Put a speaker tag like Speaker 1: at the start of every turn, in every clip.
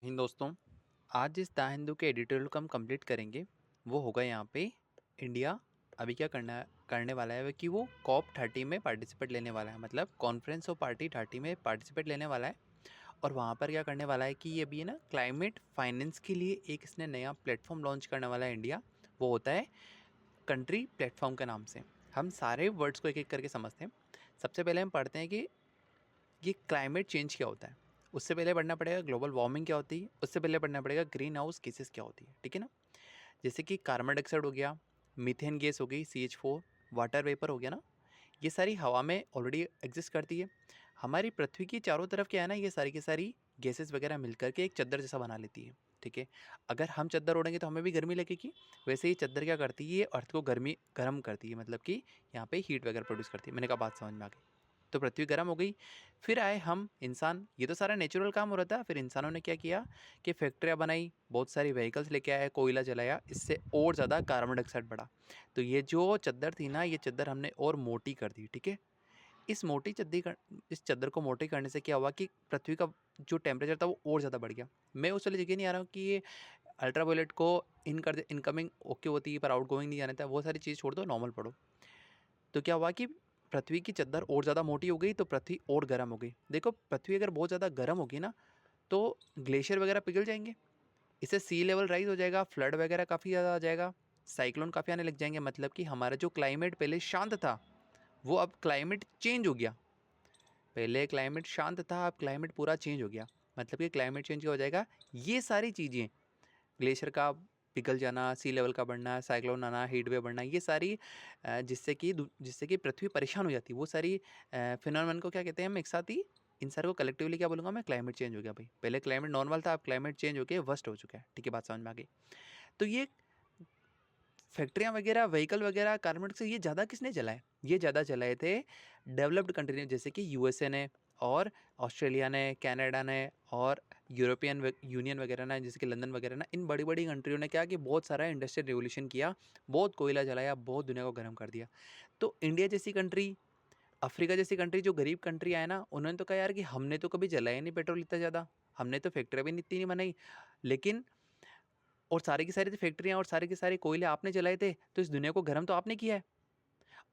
Speaker 1: हिंद दोस्तों, आज जिस द हिंदू के एडिटोरियल को हम कंप्लीट करेंगे वो होगा यहाँ पे इंडिया अभी क्या करने वाला है कि वो COP30 में पार्टिसिपेट लेने वाला है। मतलब कॉन्फ्रेंस ऑफ पार्टी 30 में पार्टिसिपेट लेने वाला है। और वहाँ पर क्या करने वाला है कि ये भी है ना, क्लाइमेट फाइनेंस के लिए एक इसने नया प्लेटफॉर्म लॉन्च करने वाला है इंडिया। वो होता है कंट्री प्लेटफॉर्म के नाम से। हम सारे वर्ड्स को एक एक करके समझते हैं। सबसे पहले हम पढ़ते हैं कि ये क्लाइमेट चेंज क्या होता है। उससे पहले पढ़ना पड़ेगा ग्लोबल वार्मिंग क्या होती है। उससे पहले पढ़ना पड़ेगा ग्रीन हाउस केसेस क्या होती है। ठीक है ना। जैसे कि कार्बन डाइऑक्साइड हो गया, मीथेन गैस हो गई, CH4, वाटर वेपर हो गया ना। ये सारी हवा में ऑलरेडी एग्जिस्ट करती है। हमारी पृथ्वी की चारों तरफ क्या है ना, ये सारी की सारी गैसेस वगैरह मिलकर के एक चद्दर जैसा बना लेती है। ठीक है। अगर हम चद्दर ओढ़ेंगे तो हमें भी गर्मी लगेगी। वैसे ही चद्दर क्या करती है, ये अर्थ को गर्म करती है। मतलब कि यहाँ पे हीट वगैरह प्रोड्यूस करती है। मैंने कहा बात समझ में आ गई। तो पृथ्वी गर्म हो गई। फिर आए हम इंसान। ये तो सारा नेचुरल काम हो रहा था। फिर इंसानों ने क्या किया कि फैक्ट्रियाँ बनाई, बहुत सारी व्हीकल्स लेके आया, कोयला जलाया, इससे और ज़्यादा कार्बन डाइऑक्साइड बढ़ा। तो ये जो चद्दर थी ना, ये चद्दर हमने और मोटी कर दी। ठीक है। इस चद्दर को मोटी करने से क्या हुआ कि पृथ्वी का जो टेम्परेचर था वो और ज़्यादा बढ़ गया। मैं उस वाली जगह नहीं आ रहा हूँ कि ये अल्ट्रावायलेट को इनकमिंग ओके होती है पर आउटगोइंग नहीं जाना था। वो सारी चीज़ छोड़ दो, नॉर्मल पढ़ो। तो क्या हुआ कि पृथ्वी की चद्दर और ज़्यादा मोटी हो गई, तो पृथ्वी और गर्म हो गई। देखो, पृथ्वी अगर बहुत ज़्यादा गर्म होगी ना, तो ग्लेशियर वगैरह पिघल जाएंगे। इससे सी लेवल राइज हो जाएगा, फ्लड वगैरह काफ़ी ज़्यादा आ जाएगा, साइक्लोन काफ़ी आने लग जाएंगे। मतलब कि हमारा जो क्लाइमेट पहले शांत था वो अब क्लाइमेट चेंज हो गया। पहले क्लाइमेट शांत था, अब क्लाइमेट पूरा चेंज हो गया। मतलब कि क्लाइमेट चेंज क्या हो जाएगा, ये सारी चीज़ें, ग्लेशियर का पिघल जाना, सी लेवल का बढ़ना, साइक्लोन आना, हीट वेव बढ़ना, ये सारी जिससे कि पृथ्वी परेशान हो जाती है, वो सारी फिनोमेनन को क्या कहते हैं हम एक साथ ही। इन सारे को कलेक्टिवली क्या बोलूँगा मैं, क्लाइमेट चेंज हो गया भाई। पहले क्लाइमेट नॉर्मल था, अब क्लाइमेट चेंज हो के वर्स्ट हो चुका है। ठीक है, बात समझ में आ गई। तो ये फैक्ट्रियाँ वगैरह, व्हीकल वगैरह, कार्बन से ये ज़्यादा किसने जलाए, ये ज़्यादा जलाए थे डेवलप्ड कंट्री ने, जैसे कि USA ने, और ऑस्ट्रेलिया ने, कनाडा ने, और यूरोपियन यूनियन वगैरह ने, जैसे कि लंदन वगैरह ना। इन बड़ी बड़ी कंट्रियों ने क्या कि बहुत सारा इंडस्ट्रियल रिवोल्यूशन किया, बहुत कोयला जलाया, बहुत दुनिया को गर्म कर दिया। तो इंडिया जैसी कंट्री, अफ्रीका जैसी कंट्री, जो गरीब कंट्री आए ना, उन्होंने तो कहा यार कि हमने तो कभी जलाया नहीं पेट्रोल इतना ज़्यादा, हमने तो फैक्ट्रियाँ भी इतनी नहीं बनाई। लेकिन और सारी की सारी फैक्ट्रियाँ और सारे के सारे कोयले आपने जलाए थे, तो इस दुनिया को गर्म तो आपने किया है।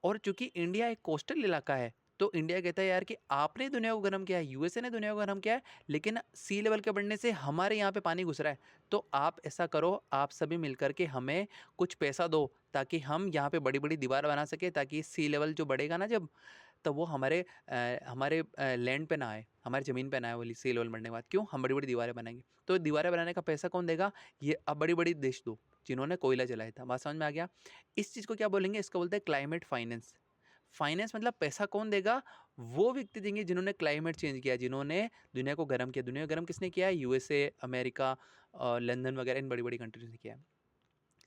Speaker 1: और चूंकि इंडिया एक कोस्टल इलाका है, तो इंडिया कहता है यार कि आपने दुनिया को गर्म किया है, USA ने दुनिया को गर्म किया है, लेकिन सी लेवल के बढ़ने से हमारे यहाँ पे पानी घुस रहा है। तो आप ऐसा करो, आप सभी मिलकर के हमें कुछ पैसा दो, ताकि हम यहाँ पे बड़ी बड़ी दीवार बना सके, ताकि सी लेवल जो बढ़ेगा ना जब, तब वो हमारे लैंड पे ना आए, हमारी ज़मीन पे ना आए। वो सी लेवल बढ़ने के बाद क्यों हम बड़ी बड़ी दीवारें बनाएंगे। तो दीवारें बनाने का पैसा कौन देगा, ये अब बड़ी बड़ी देश दो जिन्होंने कोयला जलाया था। बात समझ में आ गया। इस चीज़ को क्या बोलेंगे, इसको बोलते हैं क्लाइमेट फाइनेंस। फाइनेंस मतलब पैसा कौन देगा, वो व्यक्ति देंगे जिन्होंने क्लाइमेट चेंज किया, जिन्होंने दुनिया को गर्म किया। दुनिया को गर्म किसने किया है, USA, अमेरिका, लंदन वगैरह, इन बड़ी बड़ी कंट्रीज ने किया है।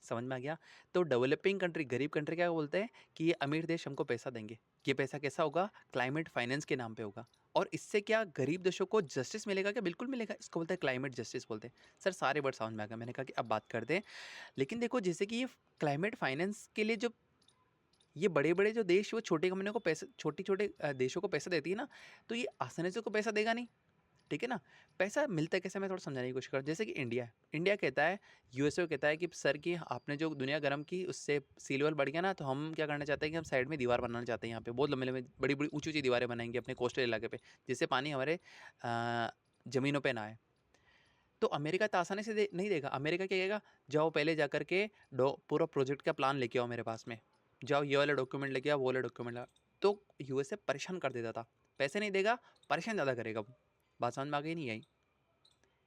Speaker 1: समझ में आ गया। तो डेवलपिंग कंट्री, गरीब कंट्री क्या बोलते हैं कि ये अमीर देश हमको पैसा देंगे। ये पैसा कैसा होगा, क्लाइमेट फाइनेंस के नाम पे होगा। और इससे क्या गरीब देशों को जस्टिस मिलेगा क्या, बिल्कुल मिलेगा। इसको बोलते हैं क्लाइमेट जस्टिस बोलते हैं। सर सारे वर्ड समझ में आ गया। मैंने कहा कि अब बात करते हैं। लेकिन देखो, जैसे कि ये क्लाइमेट फाइनेंस के लिए जो ये बड़े बड़े जो देश, वो छोटी कंपनियों को पैसे, छोटे छोटे देशों को पैसा देती है ना, तो ये आसानी से को पैसा देगा नहीं। ठीक है ना। पैसा मिलता है कैसे, मैं थोड़ा समझाने की कोशिश कर। जैसे कि इंडिया कहता है, USA को कहता है कि सर कि आपने जो दुनिया गर्म की, उससे सी लेवल बढ़ गया ना, तो हम क्या करना चाहते हैं कि हम साइड में दीवार बनाना चाहते हैं। यहाँ पे बहुत लंबे लंबे बड़ी बड़ी ऊंची ऊंची दीवारें बनाएंगे अपने कोस्टल इलाके पे, जिससे पानी हमारे ज़मीनों पे ना आए। तो अमेरिका तो आसानी से नहीं देगा। अमेरिका क्या कहेगा, जाओ पहले जा करके पूरा प्रोजेक्ट का प्लान लेके आओ मेरे पास में, जाओ ये वाला डॉक्यूमेंट लेके आओ, वो वाला डॉक्यूमेंट ला। तो USA परेशान कर देता था, पैसे नहीं देगा, परेशान ज़्यादा करेगा वो। बात समझ में आ गई नहीं आई,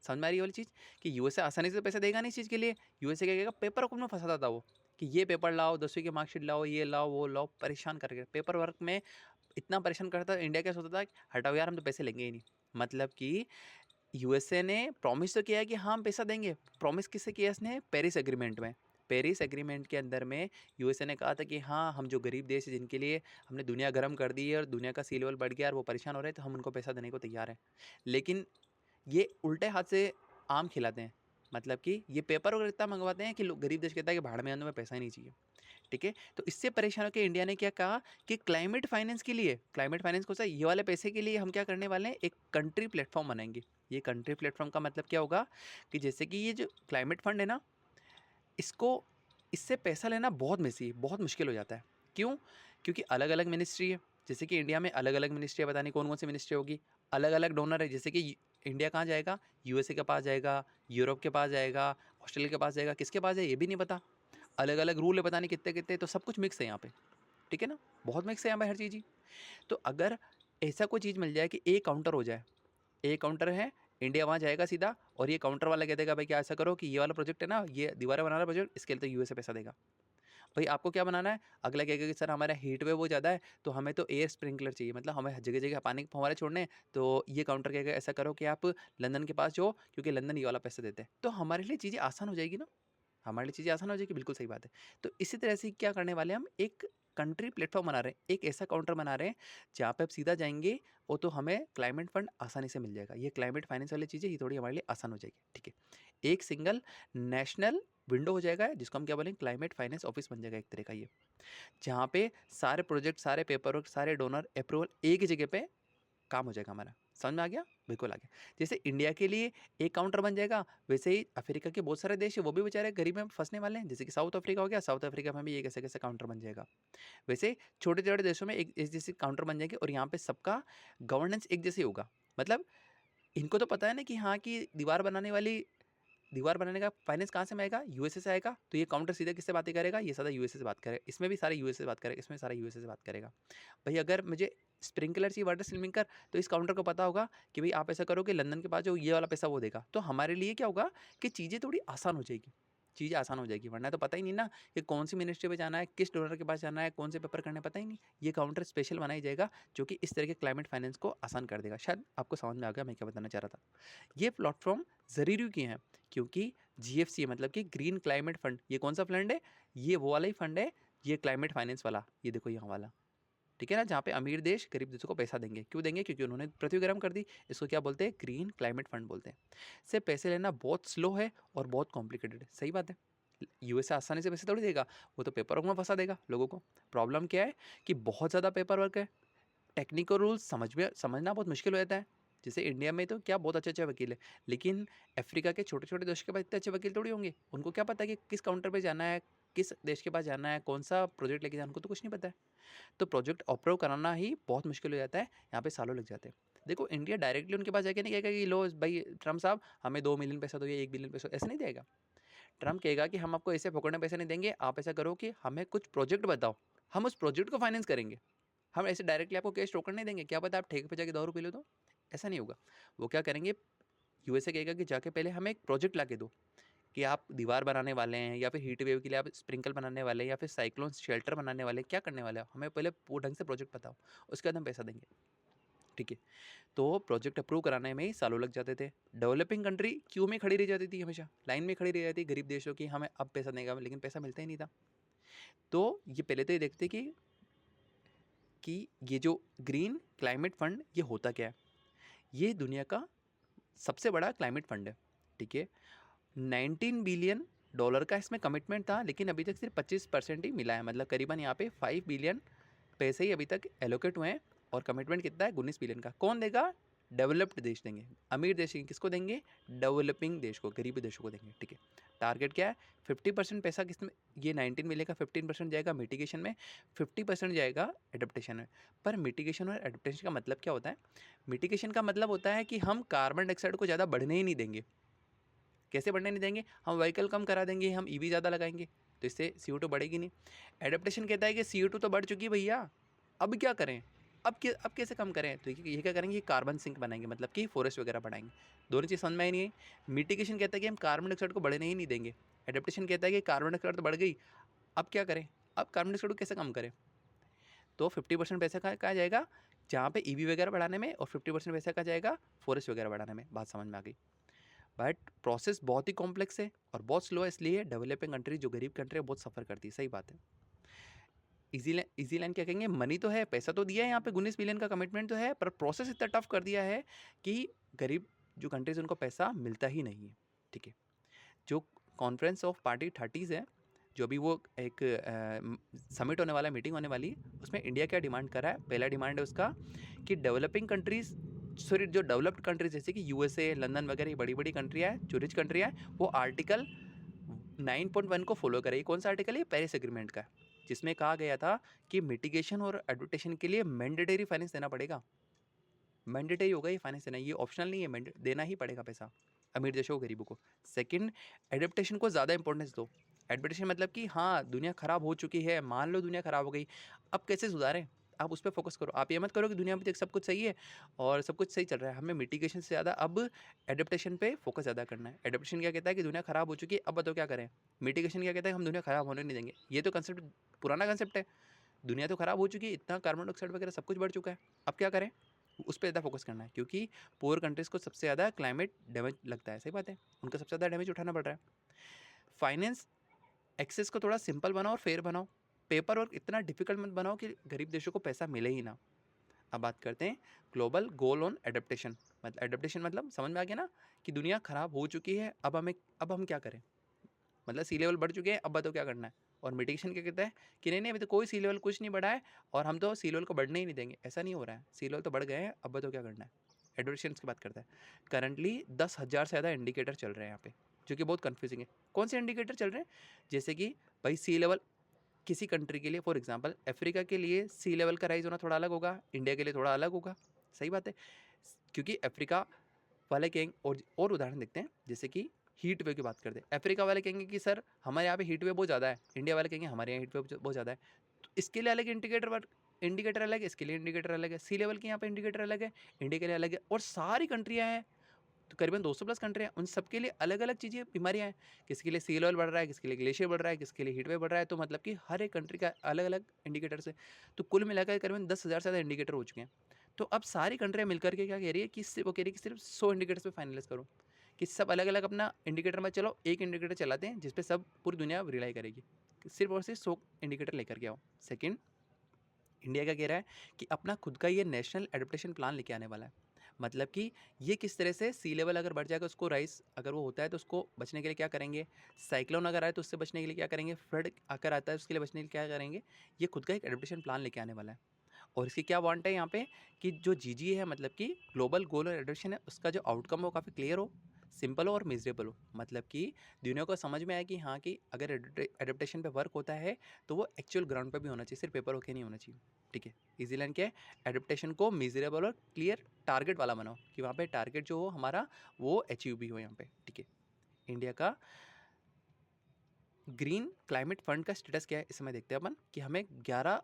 Speaker 1: समझ में आ रही है वाली चीज़ कि USA आसानी से पैसे देगा नहीं इस चीज़ के लिए। USA क्या कहेगा, पेपर वर्क में फंसाता था वो, कि ये पेपर लाओ, 10वीं की मार्कशीट लाओ, ये लाओ वो लाओ, परेशान करके पेपर वर्क में इतना परेशान करता था। इंडिया क्या सोचता था, हटाओ यार, हम तो पैसे लेंगे ही नहीं। मतलब कि USA ने प्रॉमिस तो किया है कि हाँ हम पैसा देंगे। प्रॉमिस किससे किया इसने, पेरिस एग्रीमेंट में। पेरिस एग्रीमेंट के अंदर में USA ने कहा था कि हाँ, हम जो गरीब देश है, जिनके लिए हमने दुनिया गर्म कर दी है और दुनिया का सी लेवल बढ़ गया और वो परेशान हो रहे हैं, तो हम उनको पैसा देने को तैयार हैं। लेकिन ये उल्टे हाथ से आम खिलाते हैं। मतलब कि ये पेपर वगैरह इतना मंगवाते हैं कि लोग, गरीब देश कहता है कि भाड़ में आने में पैसा ही नहीं चाहिए। ठीक है। तो इससे परेशान होकर इंडिया ने क्या कहा कि क्लाइमेट फाइनेंस के लिए, क्लाइमेट फाइनेंस को ये वाले पैसे के लिए हम क्या करने वाले हैं, एक कंट्री प्लेटफॉर्म बनाएंगे। ये कंट्री प्लेटफॉर्म का मतलब क्या होगा कि जैसे कि ये जो क्लाइमेट फंड है ना, इसको, इससे पैसा लेना बहुत मुश्किल हो जाता है। क्यों? क्योंकि अलग अलग मिनिस्ट्री है। जैसे कि इंडिया में अलग अलग मिनिस्ट्री है, पता नहीं कौन कौन सी मिनिस्ट्री होगी। अलग अलग डोनर है, जैसे कि इंडिया कहाँ जाएगा, यूएसए के पास जाएगा, यूरोप के पास जाएगा, ऑस्ट्रेलिया के पास जाएगा, किसके पास है ये भी नहीं पता। अलग अलग रूल है, पता नहीं कितने कितने, तो सब कुछ मिक्स है यहाँ पे, ठीक है ना, बहुत मिक्स है यहाँ पे हर चीज़ ही। तो अगर ऐसा कोई चीज़ मिल जाए कि ए काउंटर हो जाए, ए काउंटर है, इंडिया वहाँ जाएगा सीधा, और ये काउंटर वाला कह देगा भाई क्या ऐसा करो कि ये वाला प्रोजेक्ट है ना, ये दीवारें बनाना प्रोजेक्ट, इसके लिए तो यूएसए पैसा देगा। भाई आपको क्या बनाना है, अगला कहेगा कि सर हमारा हीट वेव वो ज़्यादा है, तो हमें तो एयर स्प्रिंकलर चाहिए, मतलब हमें जगह जगह पानी के फव्वारे छोड़ने हैं, तो ये काउंटर कहेगा ऐसा करो कि आप लंदन के पास जाओ, क्योंकि लंदन ये वाला पैसा देते हैं। तो हमारे लिए चीज़ें आसान हो जाएगी ना, हमारे लिए चीज़ें आसान हो जाएगी, बिल्कुल सही बात है। तो इसी तरह से क्या करने वाले हैं, हम एक कंट्री प्लेटफॉर्म बना रहे हैं, एक ऐसा काउंटर बना रहे हैं जहाँ पे आप सीधा जाएंगे, वो तो हमें क्लाइमेट फंड आसानी से मिल जाएगा। ये क्लाइमेट फाइनेंस वाली चीज़ें ही थोड़ी हमारे लिए आसान हो जाएगी, ठीक है। एक सिंगल नेशनल विंडो हो जाएगा, जिसको हम क्या बोलेंगे, क्लाइमेट फाइनेंस ऑफिस बन जाएगा एक तरह का ये, जहाँ पे सारे प्रोजेक्ट, सारे पेपर वर्क, सारे डोनर अप्रूवल एक ही जगह पे काम हो जाएगा हमारा। समझ में आ गया? बिल्कुल आ गया। जैसे इंडिया के लिए एक काउंटर बन जाएगा, वैसे ही अफ्रीका के बहुत सारे देश है, वो भी बेचारे गरीब में फंसने वाले हैं। जैसे कि साउथ अफ्रीका हो गया, साउथ अफ्रीका में भी एक ऐसे कैसे काउंटर बन जाएगा। वैसे छोटे छोटे देशों में एक जैसे काउंटर बन जाएंगे, और यहाँ पे सबका गवर्नेंस एक जैसे होगा। मतलब इनको तो पता है ना कि हाँ, कि दीवार बनाने का फाइनेंस कहाँ से आएगा, यूएसए से आएगा, तो ये काउंटर सीधे किससे बातें करेगा, ये सारा यूएसए से बात करेगा, इसमें भी सारे यूएसए से बात करेगा, इसमें सारा यूएसए से बात करेगा। भाई अगर मुझे स्प्रिंकलर चाहिए, वाटर स्प्रिंकलर, तो इस काउंटर को पता होगा कि भाई आप ऐसा करो कि लंदन के पास जो ये वाला पैसा वो देगा। तो हमारे लिए क्या होगा कि चीज़ें थोड़ी आसान हो जाएगी, चीज़ें आसान हो जाएगी। वरना तो पता ही नहीं ना कि कौन सी मिनिस्ट्री पे जाना है, किस डोनर के पास जाना है, कौन से पेपर करने, पता ही नहीं। ये काउंटर स्पेशल बनाई जाएगा जो कि इस तरह के क्लाइमेट फाइनेंस को आसान कर देगा। शायद आपको समझ में आ गया मैं क्या बताना चाह रहा था। ये प्लेटफॉर्म ज़रूरी क्यों है, क्योंकि जीएफसी मतलब कि ग्रीन क्लाइमेट फंड, ये कौन सा फंड है, ये वो वाला ही फंड है, ये क्लाइमेट फाइनेंस वाला, ये देखो यहाँ वाला, ठीक है ना, जहाँ पे अमीर देश गरीब देशों को पैसा देंगे। क्यों देंगे? क्योंकि उन्होंने पृथ्वी गर्म कर दी। इसको क्या बोलते हैं, ग्रीन क्लाइमेट फंड बोलते हैं। से पैसे लेना बहुत स्लो है और बहुत कॉम्प्लिकेटेड है, सही बात है। यूएसए आसानी से पैसे थोड़ी देगा, वो तो पेपर वर्क में फंसा देगा लोगों को। प्रॉब्लम क्या है कि बहुत ज़्यादा पेपर वर्क है, टेक्निकल रूल्स समझना बहुत मुश्किल हो जाता है। जैसे इंडिया में तो क्या बहुत अच्छे अच्छे वकील है, लेकिन अफ्रीका के छोटे छोटे देश के पास इतने अच्छे वकील थोड़ी होंगे। उनको क्या पता है कि किस काउंटर पे जाना है, किस देश के पास जाना है, कौन सा प्रोजेक्ट लेके जाना, उनको तो कुछ नहीं पता है। तो प्रोजेक्ट अप्रूव कराना ही बहुत मुश्किल हो जाता है, यहाँ पे सालों लग जाते हैं। देखो इंडिया डायरेक्टली उनके पास जाके नहीं कहेगा कि लो भाई ट्रम्प साहब हमें 2 मिलियन पैसा दो या 1 बिलियन पैसा, ऐसे नहीं देगा। ट्रम्प कहेगा कि हम आपको ऐसे फोकट में पैसे नहीं देंगे, आप ऐसा करो कि हमें कुछ प्रोजेक्ट बताओ, हम उस प्रोजेक्ट को फाइनेंस करेंगे। हम ऐसे डायरेक्टली आपको कैश टोकन नहीं देंगे, क्या पता आप ठेके पे जाके दारू पी लो, तो ऐसा नहीं होगा। वो क्या करेंगे, यूएसए कहेगा कि जाके पहले हमें एक प्रोजेक्ट ला के दो, कि आप दीवार बनाने वाले हैं, या फिर हीट वेव के लिए आप स्प्रिंकल बनाने वाले हैं, या फिर साइक्लोन शेल्टर बनाने वाले हैं, क्या करने वाले हैं, हमें पहले पूरा ढंग से प्रोजेक्ट बताओ, उसके बाद हम पैसा देंगे, ठीक है। तो प्रोजेक्ट अप्रूव कराने में ही सालों लग जाते थे। डेवलपिंग कंट्री क्यू में खड़ी रह जाती थी, हमेशा लाइन में खड़ी रह जाती, गरीब देशों की हमें अब पैसा देगा, लेकिन पैसा मिलता ही नहीं था। तो ये पहले तो ये देखते कि ये जो ग्रीन क्लाइमेट फंड ये होता क्या है। ये दुनिया का सबसे बड़ा क्लाइमेट फंड है, ठीक है। 19 बिलियन डॉलर का इसमें कमिटमेंट था, लेकिन अभी तक सिर्फ 25% ही मिला है। मतलब करीबन यहाँ पे 5 बिलियन पैसे ही अभी तक एलोकेट हुए हैं, और कमिटमेंट कितना है, 19 बिलियन का। कौन देगा? डेवलप्ड देश देंगे, अमीर देश देंगे। किसको देंगे? डेवलपिंग देश को, गरीब देशों को देंगे, ठीक है। टारगेट क्या है? 50% पैसा किस में, ये 19 मिलेगा, 15% जाएगा मिटिगेशन में, 50% जाएगा एडप्टेशन में। पर मिटिगेशन और एडप्टेशन का मतलब क्या होता है? मिटिगेशन का मतलब होता है कि हम कार्बन डाइऑक्साइड को ज़्यादा बढ़ने ही नहीं देंगे। कैसे बढ़ने नहीं देंगे? हम व्हीकल कम करा देंगे, हम ईवी ज़्यादा लगाएंगे, तो इससे CO2 बढ़ेगी नहीं। एडेप्टेशन कहता है कि CO2 तो बढ़ चुकी है भैया, अब क्या करें, अब कैसे कम करें? तो ये क्या करेंगे, कार्बन सिंक बनाएंगे, मतलब कि फॉरेस्ट वगैरह बढ़ाएंगे। दोनों चीज़ समझ में आई नहीं है। मिटिगेशन कहता है कि हम कार्बन डाइऑक्साइड को बढ़ने ही नहीं देंगे। एडेप्टेशन कहता है कि कार्बन डाइऑक्साइड तो बढ़ गई, अब क्या करें, अब कार्बन डाइऑक्साइड को कैसे कम करें? तो 50% पैसा कहाँ जाएगा, जहाँ पे ईवी वगैरह बढ़ाने में, और 50% पैसा कहाँ जाएगा, फॉरेस्ट वगैरह बढ़ाने में। बात समझ में आ गई। बट प्रोसेस बहुत ही कॉम्प्लेक्स है और बहुत स्लो है, इसलिए डेवलपिंग कंट्री, जो गरीब कंट्री है, बहुत सफ़र करती है। सही बात है। इजी लाइन क्या कहेंगे, मनी तो है, पैसा तो दिया है, यहाँ पे 19 बिलियन का कमिटमेंट तो है, पर प्रोसेस इतना टफ कर दिया है कि गरीब जो कंट्रीज उनको पैसा मिलता ही नहीं है, ठीक है। जो कॉन्फ्रेंस ऑफ पार्टी 30s है, जो अभी वो एक समिट होने वाला है, मीटिंग होने वाली है, उसमें इंडिया क्या डिमांड कर रहा है? पहला डिमांड है उसका कि डेवलपिंग कंट्रीज, सॉरी जो डेवलप्ड कंट्रीज जैसे कि यूएसए, लंदन वगैरह ये बड़ी बड़ी कंट्रियाँ हैं, जो रिच कंट्रियाँ हैं, वो आर्टिकल 9.1 को फॉलो करे। कौन सा आर्टिकल है? पेरिस एग्रीमेंट का, जिसमें कहा गया था कि मिटिगेशन और एडप्टेशन के लिए मैंडेटरी फाइनेंस देना पड़ेगा। मैंडेटरी होगा ये फाइनेंस देना, ये ऑप्शनल नहीं है, देना ही पड़ेगा पैसा अमीर देशों को, गरीबों को। सेकंड, एडेप्टेशन को ज़्यादा इंपॉर्टेंस दो। एडेप्टेशन मतलब कि हाँ दुनिया ख़राब हो चुकी है, मान लो दुनिया ख़राब हो गई, अब कैसे सुधारें, आप उस पर फोकस करो। आप ये मत करो कि दुनिया में देख सब कुछ सही है और सब कुछ सही चल रहा है, हमें मिटिगेशन से ज़्यादा अब एडेप्टेशन पे फोकस ज़्यादा करना है। एडेप्टेशन क्या कहता है कि दुनिया ख़राब हो चुकी है, अब बताओ क्या करें। मिटिगेशन क्या कहता है, हम दुनिया ख़राब होने नहीं देंगे। ये तो कंसेप्ट पुराना कंसेप्ट है, दुनिया तो ख़राब हो चुकी है, इतना कार्बन डाइऑक्साइड वगैरह सब कुछ बढ़ चुका है, अब क्या करें, उस पर ज़्यादा फोकस करना है। क्योंकि पुअर कंट्रीज़ को सबसे ज़्यादा क्लाइमेट डैमेज लगता है, सही बात है, उनका सबसे ज़्यादा डैमेज उठाना पड़ रहा है। फाइनेंस एक्सेस को थोड़ा सिंपल बनाओ और फेयर बनाओ, पेपर वर्क इतना डिफिकल्ट मत बनाओ कि गरीब देशों को पैसा मिले ही ना। अब बात करते हैं ग्लोबल गोल ऑन एडेप्टेशन। मतलब एडेप्टेशन मतलब समझ में आ गया ना, कि दुनिया ख़राब हो चुकी है, अब हम क्या करें, मतलब सी लेवल बढ़ चुके हैं, अब बताओ क्या करना है। और मिटिगेशन क्या कहता है कि नहीं नहीं अभी तो कोई सी लेवल कुछ नहीं बढ़ा है और हम तो सी लेवल को बढ़ने ही नहीं देंगे, ऐसा नहीं हो रहा है, सी लेवल तो बढ़ गए हैं, अब बताओ क्या करना है। एडवर्टेशन की बात करता है। करंटली 10,000 से ज़्यादा इंडिकेटर चल रहे हैं यहाँ पे, जो कि बहुत कन्फ्यूजिंग है। कौन से इंडिकेटर चल रहे हैं? जैसे कि भाई सी लेवल किसी कंट्री के लिए, फॉर एग्जांपल अफ्रीका के लिए सी लेवल का राइज होना थोड़ा अलग होगा, इंडिया के लिए थोड़ा अलग होगा, सही बात है। क्योंकि अफ्रीका वाले कहेंगे, और उदाहरण देखते हैं, जैसे कि हीट वेव की बात करते हैं। अफ्रीका वाले कहेंगे कि सर हमारे यहाँ पे हीट वेव बहुत ज़्यादा है, इंडिया वाले कहेंगे हमारे यहाँ हीट वेव बहुत ज़्यादा है। तो इसके लिए अलग इंडिकेटर अलग है, इसके लिए इंडिकेटर अलग है, सी लेवल के यहाँ पे इंडिकेटर अलग है, इंडिया के लिए अलग है। और सारी कंट्रियाँ हैं, तो करीबन 200 प्लस कंट्री हैं, उन सबके लिए अलग अलग चीज़ें, बीमारियाँ हैं। किसी के लिए सी लेवल बढ़ रहा है, किसी के लिए ग्लेशियर बढ़ रहा है, किसी के लिए हीट वेव बढ़ रहा है। तो मतलब कि हर एक कंट्री का अलग अलग इंडिकेटर्स है। तो कुल मिलाकर करीबन 10,000 से ज़्यादा इंडिकेटर हो चुके हैं। तो अब सारी कंट्रियाँ मिलकर के क्या कह रही है कि वो कह रही है कि सिर्फ 100 इंडिकेटर्स पे फाइनलाइज करो, कि सब अलग अलग अपना इंडिकेटर में चलो, एक इंडिकेटर चलाते हैं जिसपे सब पूरी दुनिया रिलाई करेगी, सिर्फ और सिर्फ 100 इंडिकेटर लेकर के आओ। सेकेंड, इंडिया क्या कह रहा है कि अपना खुद का ये नेशनल एडेप्टेशन प्लान लेके आने वाला है। मतलब कि ये किस तरह से सी लेवल अगर बढ़ जाएगा, उसको राइस अगर वो होता है तो उसको बचने के लिए क्या करेंगे, साइक्लोन अगर आए तो उससे बचने के लिए क्या करेंगे, फ्लड अगर आता है उसके लिए बचने के लिए क्या करेंगे, ये खुद का एक एडेप्टेशन प्लान लेके आने वाला है। और इसकी क्या वांट है यहाँ पे, कि जो जीजी है, मतलब कि ग्लोबल गोल और एडेप्टेशन है, उसका जो आउटकम हो काफ़ी क्लियर हो, सिंपल हो और मेजरेबल हो। मतलब कि दुनिया को समझ में आए कि हाँ, कि अगर एडेप्टेशन पे वर्क होता है तो वो एक्चुअल ग्राउंड पे भी होना चाहिए, सिर्फ पेपर होके नहीं होना चाहिए। ठीक है, इजी लाइन क्या है, एडेप्टेशन को मेजरेबल और क्लियर टारगेट वाला बनाओ, कि वहाँ पे टारगेट जो हो हमारा वो अचीव भी हो यहाँ पे। ठीक है, इंडिया का ग्रीन क्लाइमेट फंड का स्टेटस क्या है इस समय देखते हैं अपन, कि हमें 11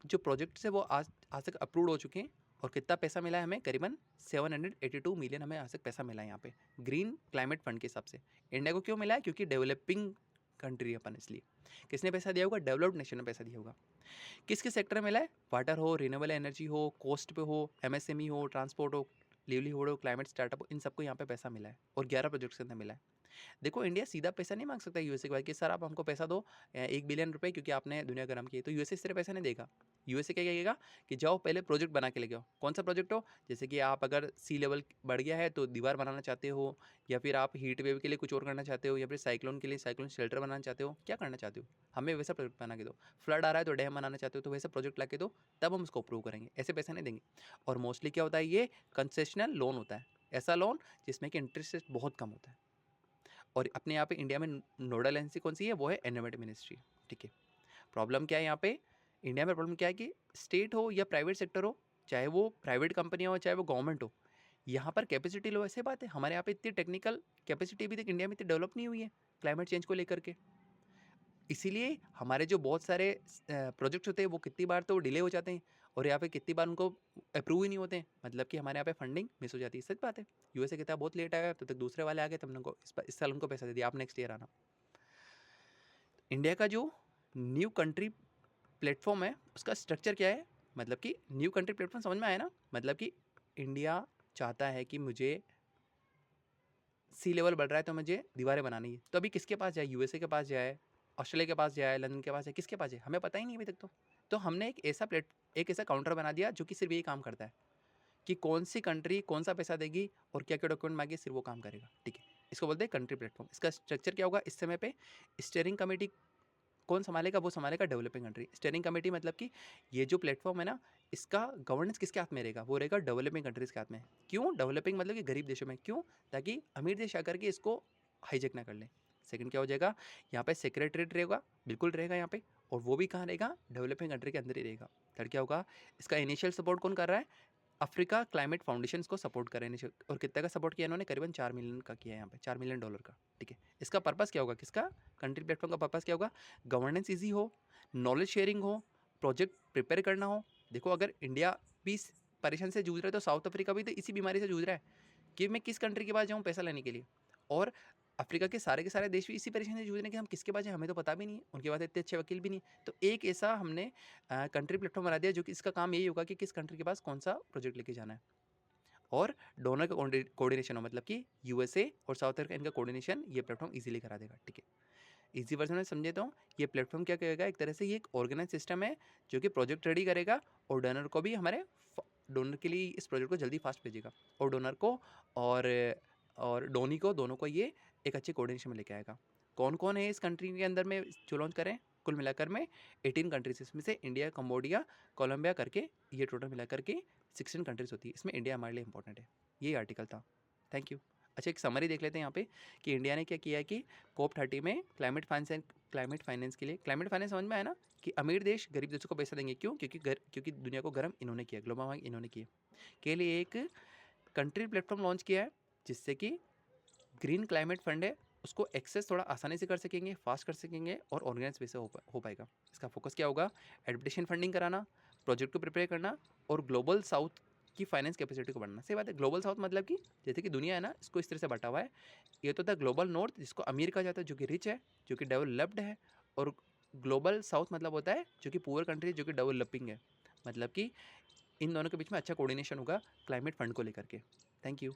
Speaker 1: जो प्रोजेक्ट्स है वो आज तक अप्रूव हो चुके हैं, और कितना पैसा मिला है हमें, करीबन 782 मिलियन हमें आज तक पैसा मिला है यहाँ पे ग्रीन क्लाइमेट फंड के हिसाब से। इंडिया को क्यों मिला है? क्योंकि डेवलपिंग कंट्री है अपन, इसलिए। किसने पैसा दिया होगा? डेवलप्ड नेशन ने पैसा दिया होगा। किस किस सेक्टर में मिला है? वाटर हो, रिन्यूएबल एनर्जी हो, कोस्ट पे हो, एमएसएमई हो, ट्रांसपोर्ट हो, लिवलीहुड हो, क्लाइमेट स्टार्टअप हो, इन सबको यहाँ पे पैसा मिला है, और 11 प्रोजेक्ट्स के अंदर मिला है। देखो इंडिया सीधा पैसा नहीं मांग सकता यूएसए के बाद कि सर आप हमको पैसा दो 1 बिलियन रुपए, क्योंकि आपने दुनिया गर्म की है। तो यूएसए इस तरह पैसा नहीं देगा। यूएसए क्या कहेगा कि जाओ पहले प्रोजेक्ट बना के लेके आओ। कौन सा प्रोजेक्ट हो? जैसे कि आप अगर सी लेवल बढ़ गया है तो दीवार बनाना चाहते हो, या फिर आप हीट वेव के लिए कुछ और करना चाहते हो, या फिर साइक्लोन के लिए साइक्लोन शेल्टर बनाना चाहते हो, क्या करना चाहते हो, हमें वैसा प्रोजेक्ट बना के दो। फ्लड आ रहा है तो डैम बनाना चाहते हो तो वैसा प्रोजेक्ट ला के दो, तब हम उसको अप्रूव करेंगे, ऐसे पैसा नहीं देंगे। और मोस्टली क्या होता है, ये कंसेशनल लोन होता है, ऐसा लोन जिसमें कि इंटरेस्ट रेट बहुत कम होता है। और अपने यहाँ पे इंडिया में नोडल एजेंसी कौन सी है? वो है एनवायरमेंट मिनिस्ट्री। ठीक है, प्रॉब्लम क्या है यहाँ पे, इंडिया में प्रॉब्लम क्या है कि स्टेट हो या प्राइवेट सेक्टर हो, चाहे वो प्राइवेट कंपनियाँ हो चाहे वो गवर्नमेंट हो, यहाँ पर कैपेसिटी लो, ऐसे बात है। हमारे यहाँ पे इतनी टेक्निकल कैपेसिटी अभी तक इंडिया में इतनी डेवलप नहीं हुई है क्लाइमेट चेंज को लेकर के। इसीलिए हमारे जो बहुत सारे प्रोजेक्ट्स होते हैं वो कितनी बार तो डिले हो जाते हैं, और यहाँ पे कितनी बार उनको अप्रूव ही नहीं होते हैं। मतलब कि हमारे यहाँ पे फंडिंग मिस हो जाती है, सच बात है। यूएसए कहता है बहुत लेट आया, तो तक दूसरे वाले आ गए, तब उनको इस साल उनको पैसा दे दिया, आप नेक्स्ट ईयर आना। इंडिया का जो न्यू कंट्री प्लेटफॉर्म है उसका स्ट्रक्चर क्या है? मतलब कि न्यू कंट्री प्लेटफॉर्म समझ में आया ना, मतलब कि इंडिया चाहता है कि मुझे सी लेवल बढ़ रहा है तो मुझे दीवारें बनानी है, तो अभी किसके पास जाए? यूएसए के पास जाए, ऑस्ट्रेलिया के पास जाए, लंदन के पास जाए, किसके पास जाए? हमें पता ही नहीं अभी तक। तो हमने एक ऐसा काउंटर बना दिया जो कि सिर्फ यही काम करता है कि कौन सी कंट्री कौन सा पैसा देगी और क्या क्या डॉक्यूमेंट मांगे, सिर्फ वो काम करेगा। ठीक है, इसको बोलते हैं कंट्री प्लेटफॉर्म। इसका स्ट्रक्चर क्या होगा इस समय पे? स्टीयरिंग कमेटी कौन संभालेगा? वो संभालेगा डेवलपिंग कंट्री। स्टीयरिंग कमेटी मतलब कि ये जो प्लेटफॉर्म है ना, इसका गवर्नेंस किसके हाथ में रहेगा? वो रहेगा डेवलपिंग कंट्रीज़ के हाथ में। क्यों? डेवलपिंग मतलब कि गरीब देशों में। क्यों? ताकि अमीर देश आकर के इसको हाईजैक ना कर ले। सेकंड क्या हो जाएगा? यहाँ पे सेक्रेटरीट रहेगा, बिल्कुल रहेगा यहाँ पे, और वो भी कहाँ रहेगा? डेवलपिंग कंट्री के अंदर ही रहेगा। थर्ड क्या होगा? इसका इनिशियल सपोर्ट कौन कर रहा है? अफ्रीका क्लाइमेट फाउंडेशन को सपोर्ट कर रहे हैं, और कितने का सपोर्ट किया इन्होंने? करीबन 4 मिलियन का किया है यहाँ पे, $4 मिलियन का। ठीक है, इसका पर्पस क्या होगा? किसका? कंट्री प्लेटफॉर्म का पर्पस क्या होगा? गवर्नेंस ईजी हो, नॉलेज शेयरिंग हो, प्रोजेक्ट प्रिपेयर करना हो। देखो, अगर इंडिया भी परेशान से जूझ रहा है तो साउथ अफ्रीका भी तो इसी बीमारी से जूझ रहा है कि मैं किस कंट्री के पास जाऊँ पैसा लेने के लिए। और अफ्रीका के सारे देश भी इसी परेशानी से जूझ रहे हैं कि हम किसके पास जाएँ, हमें तो पता भी नहीं है, उनके पास इतने अच्छे वकील भी नहीं है। तो एक ऐसा हमने कंट्री प्लेटफॉर्म बना दिया जो कि इसका काम यही होगा कि किस कंट्री के पास कौन सा प्रोजेक्ट लेके जाना है, और डोनर का कोऑर्डिनेशन हो, मतलब कि यूएसए और साउथ अफ्रीका, इनका कोऑर्डिनेशन ये प्लेटफॉर्म इजीली करा देगा। ठीक है, इजी वर्जन में समझे तो ये प्लेटफॉर्म क्या करेगा? एक तरह से ये एक ऑर्गेनाइज सिस्टम है जो कि प्रोजेक्ट रेडी करेगा, और डोनर को भी डोनर के लिए इस प्रोजेक्ट को जल्दी फास्ट भेजेगा, और डोनर को और डोनी को, दोनों को ये एक अच्छे कोऑर्डिनेशन में लेके आएगा। कौन कौन है इस कंट्री के अंदर में जो लॉन्च करें? कुल मिलाकर में 18 कंट्रीज, इसमें से इंडिया, कंबोडिया, कोलंबिया करके ये टोटल मिलाकर के 16 कंट्रीज होती है। इसमें इंडिया हमारे लिए इंपॉर्टेंट है। यही आर्टिकल था। Thank you. अच्छा, एक समरी देख लेते हैं यहाँ पे कि इंडिया ने क्या किया है कि COP30 में क्लाइमेट फाइनेंस के लिए, क्लाइमेट फाइनेंस समझ में आया ना, कि अमीर देश गरीब देशों को पैसा देंगे। क्यों? क्योंकि दुनिया को गर्म इन्होंने किया, ग्लोबल वार्मिंग इन्होंने किया, के लिए एक कंट्री प्लेटफॉर्म लॉन्च किया है जिससे कि ग्रीन क्लाइमेट फंड है उसको एक्सेस थोड़ा आसानी से कर सकेंगे, फास्ट कर सकेंगे, और ऑर्गेनाइज वे से हो पाएगा। इसका फोकस क्या होगा? एडप्टेशन फंडिंग कराना, प्रोजेक्ट को प्रिपेयर करना, और ग्लोबल साउथ की फाइनेंस कैपेसिटी को बढ़ाना। सही बात है। ग्लोबल साउथ मतलब कि जैसे कि दुनिया है ना, इसको इस तरह से बांटा हुआ है। ये तो था ग्लोबल नॉर्थ, जिसको अमीर कहा जाता है, जो कि रिच है, जो कि डेवलप्ड है, और ग्लोबल साउथ मतलब होता है जो कि पुअर कंट्री, जो कि डेवलपिंग है। मतलब कि इन दोनों के बीच में अच्छा कोऑर्डिनेशन होगा क्लाइमेट फंड को लेकर के। Thank you.